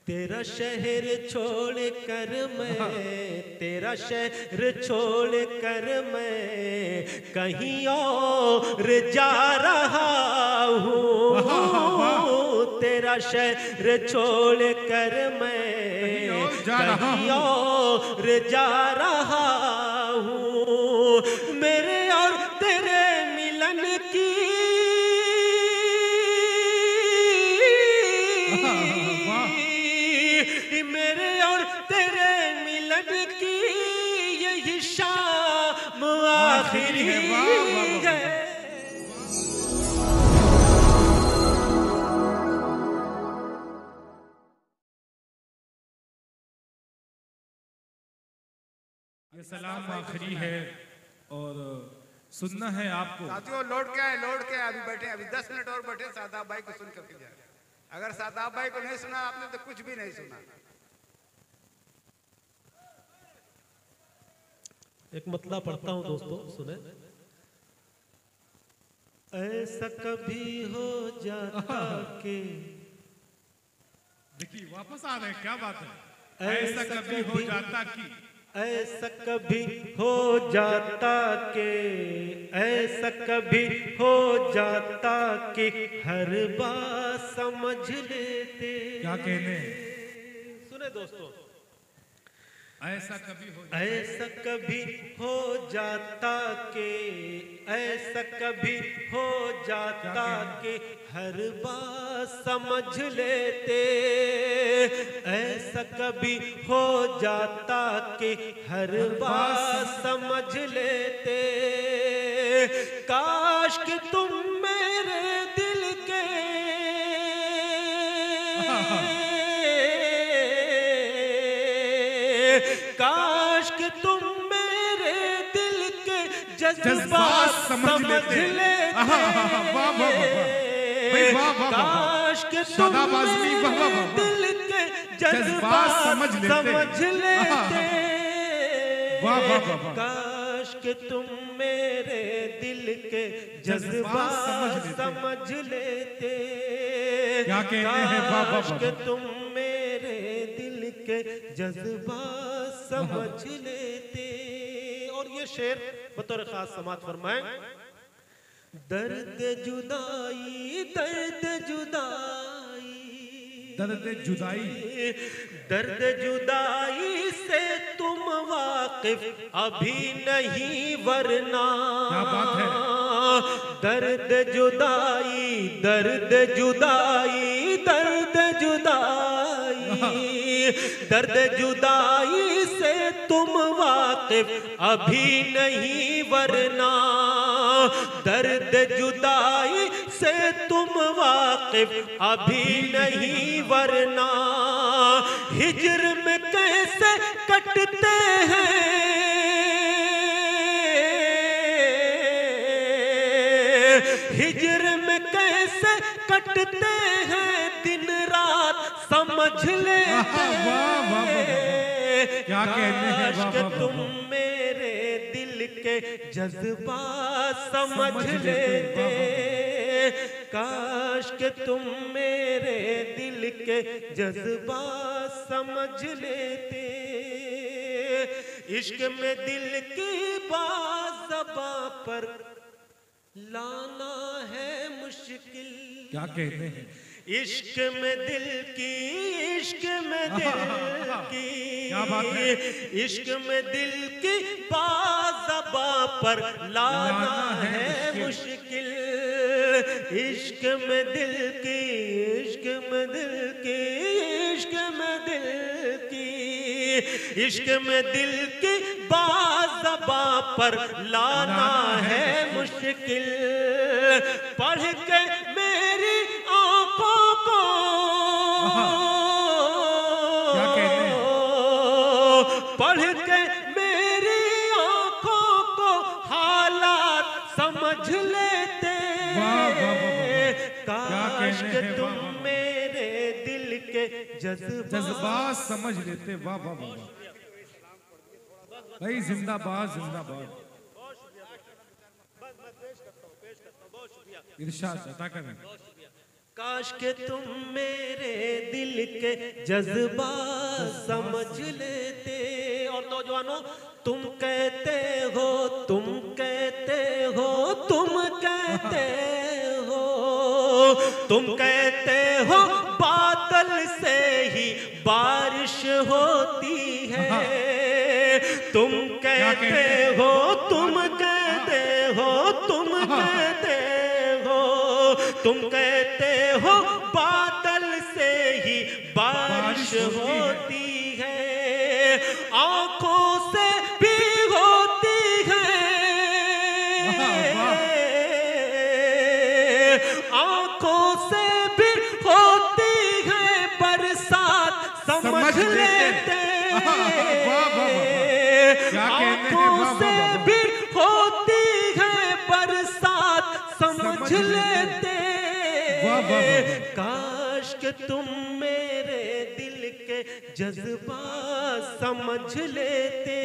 तेरा शहर छोड़ कर मैं, तेरा शहर छोड़ कर मैं कहीं और जा रहा हूँ। तेरा शहर छोड़ कर मैं कहीं और जा रहा हूँ। मेरे और तेरे मिलन की आखिरी है। ये सलाम आखिरी है और सुनना है आपको। साथियों लौट के आए, अभी बैठे, अभी 10 मिनट और बैठे, सादाब भाई को सुन करके जाए। अगर सादाब भाई को नहीं सुना आपने तो कुछ भी नहीं सुना। एक मतला पढ़ता हूं दोस्तों, सुने। ऐसा कभी हो जाता कि, देखिए वापस आ रहे, क्या बात है। ऐसा कभी हो जाता कि, ऐसा कभी हो जाता कि, ऐसा कभी हो जाता कि हर बात समझ लेते। क्या कहने, सुने दोस्तों। ऐसा कभी हो जाता कि, ऐसा कभी हो जाता कि हर बात समझ लेते। ऐसा कभी हो जाता कि हर बात समझ लेते। काश कि तुम मेरे दिल के जज्बात समझ लेते। काश के तुम मेरे दिल के जज्बात समझ लेते। काश के तुम मेरे दिल के जज्बात समझ लेते। काश के तुम मेरे दिल के जज्बात समझ लेते। और ये शेर बतौर खास समात फरमाएं। दर्द जुदाई, दर्द जुदाई, दर्द जुदाई, दर्द जुदाई से तुम वाकिफ अभी नहीं वरना। क्या बात है। दर्द जुदाई, दर्द जुदाई, दर्द जुदाई, दर्द जुदाई से तुम वाकिफ अभी नहीं वरना। दर्द जुदाई से तुम वाकिफ अभी नहीं वरना। हिज्र में कैसे कटते हैं, हिज्र में कैसे कटते हैं दिन रात समझ लेते। क्या कहने हैं। काश तुम मेरे दिल के जज्बात समझ लेते। काश के तुम मेरे दिल के जज्बात समझ लेते। इश्क में दिल की बात ज़बां पर लाना है मुश्किल। क्या कहते हैं। इश्क में दिल की, इश्क में दिल की, क्या बात है। इश्क में दिल की बात ज़बां पर लाना है मुश्किल। इश्क में दिल की, इश्क में दिल की, इश्क में दिल की, इश्क में दिल की बात ज़बां पर लाना है मुश्किल। पढ़ के मेरी आंखों को, क्या कहते हैं। पढ़ के मेरी आंखों को हालात समझ लेते। काश के तुम मेरे दिल के जज्बात समझ लेते। वाह वाह वाह भाई, जिंदाबाद जिंदाबाद। इरशाद अता करें। काश के तुम मेरे दिल के जज्बात समझ लेते। और नौजवानों, तुम कहते हो, तुम कहते हो, तुम कहते हो, तुम कहते हो बादल से ही बारिश होती है। तुम कहते हो, तुम कहते हो, तुम कहते हो, तुम कहते हो बादल से ही बारिश होती है। आंखों से भी होती है, आंखों से भी होती है बरसात समझ लेते। आंखों से भी होती है बरसात समझ लेते। काश के तुम मेरे दिल के जज्बात समझ लेते।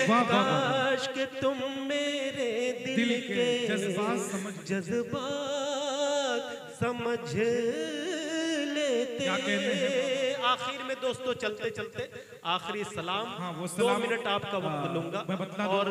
काश के तुम मेरे दिल के जज्बात समझ लेते। आखिर में दोस्तों, चलते चलते आखिरी सलाम, हाँ, वो 2 मिनट आपका वक्त लूंगा। और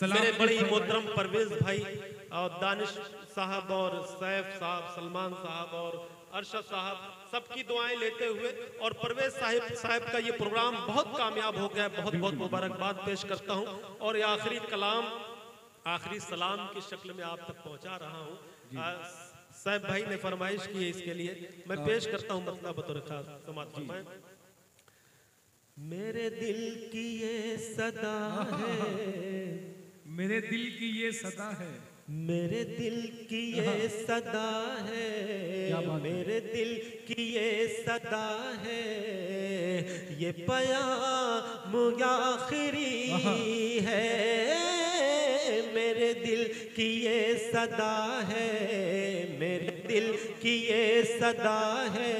मेरे बड़े ही मोहतरम परवेज भाई और दानिश साहब और सैफ साहब, सलमान साहब और अरशद साहब, सबकी दुआएं लेते हुए और परवेज साहब का ये प्रोग्राम बहुत कामयाब हो गया, बहुत बहुत मुबारकबाद पेश करता हूँ। और ये आखिरी कलाम, आखिरी सलाम की शक्ल में आप तक पहुँचा रहा हूँ। साहब भाई ने फरमाइश की है, इसके लिए मैं पेश करता हूँ मतलब बतौर खास समात फरमाएं। मेरे दिल की ये सदा है, मेरे दिल की ये सदा है, मेरे दिल की ये सदा है, मेरे दिल की ये सदा है, ये पयाम आखिरी है। मेरे दिल की ये सदा है, मेरे दिल की ये सदा है,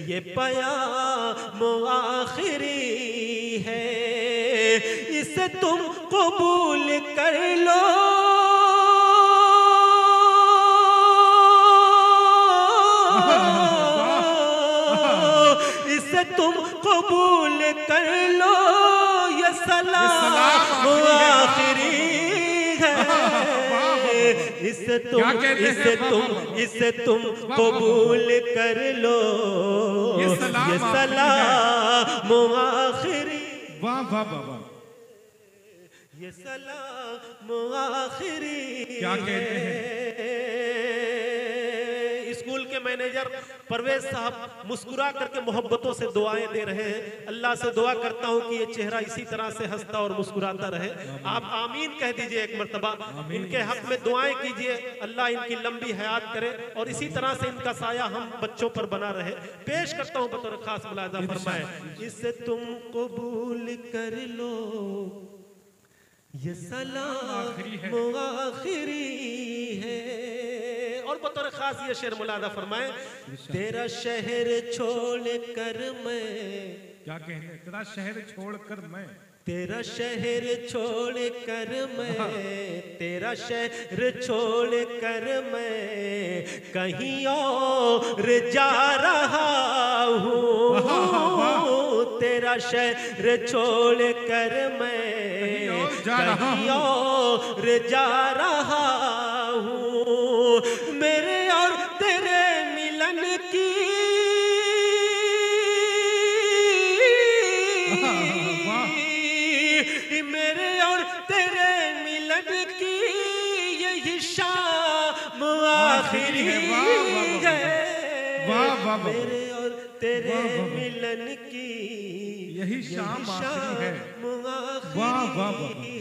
ये पयाम आखिरी है। इसे तुम कबूल कर लो, इसे तुम कबूल कर लो, ये सलाम आखिरी है। इसे तुम कबूल कर लो, ये सलाम आखिरी। वाह वाह वाह वाह, ये सलाम आखिरी। क्या कहते हैं? स्कूल के मैनेजर परवेज साहब मुस्कुरा करके मोहब्बतों से दुआएं दे रहे हैं। अल्लाह से दुआ करता हूं कि ये चेहरा इसी तरह से हंसता और मुस्कुराता रहे। आप आमीन कह दीजिए एक मर्तबा, इनके हक में दुआएं कीजिए, अल्लाह इनकी लंबी हयात करे और इसी तरह से इनका साया हम बच्चों पर बना रहे। पेश करता हूं बतौर खास मुलाजा फरमाए, इसे तुम कबूल कर लो, ये सलाम आखिरी है। और बतौर खास ये शेर मुलादा फरमाए, तेरा शहर छोड़ कर मैं, क्या कहने, तेरा शहर छोड़कर मैं, तेरा शहर छोड़ कर मैं, तेरा शहर छोड़ कर मैं कहीं और जा रहा हूँ। तेरा शहर छोड़ कर मैं कहीं और जा रहा हूँ। मेरे और तेरे मिलन की मेरे और तेरे मिलन की यही शाम आखिरी है। मेरे और तेरे मिलन की यही शाम आखिरी है।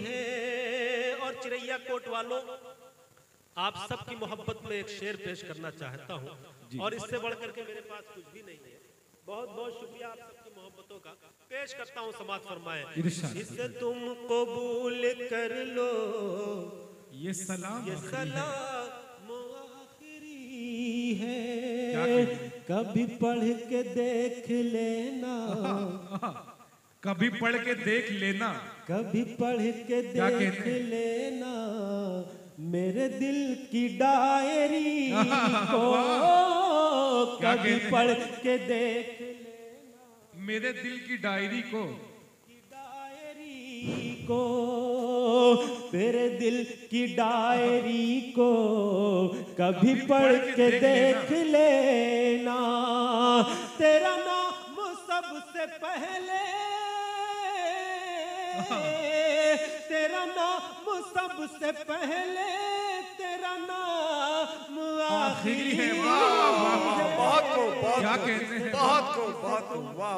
है। और चिरैया कोट वालों, आप सबकी मोहब्बत में एक शेर पेश करना चाहता हूं और इससे बढ़कर के मेरे पास कुछ भी नहीं है। बहुत बहुत शुक्रिया आप सबकी मोहब्बतों का। पेश करता हूं, समात फरमाएं, इसे तुम कबूल कर लो, ये सलाम आखिरी है। कभी पढ़ के देख लेना, कभी पढ़ के देख लेना, कभी पढ़ के देख लेना, मेरे दिल की डायरी को कभी पढ़ के देख लेना, मेरे दिल की डायरी को मेरे दिल की डायरी को कभी पढ़ के देख लेना, तेरा नाम सबसे पहले, तेरा नाम सबसे पहले, तेरा नाम आखिरी है। बहुत को क्या कहते हैं, बहुत को वाह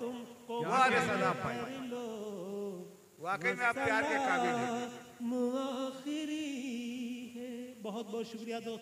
तुमको वाह रे सदाब भाई, वाकई में आप प्यार के काबिल हैं। आखिरी है। बहुत बहुत शुक्रिया दोस्तों।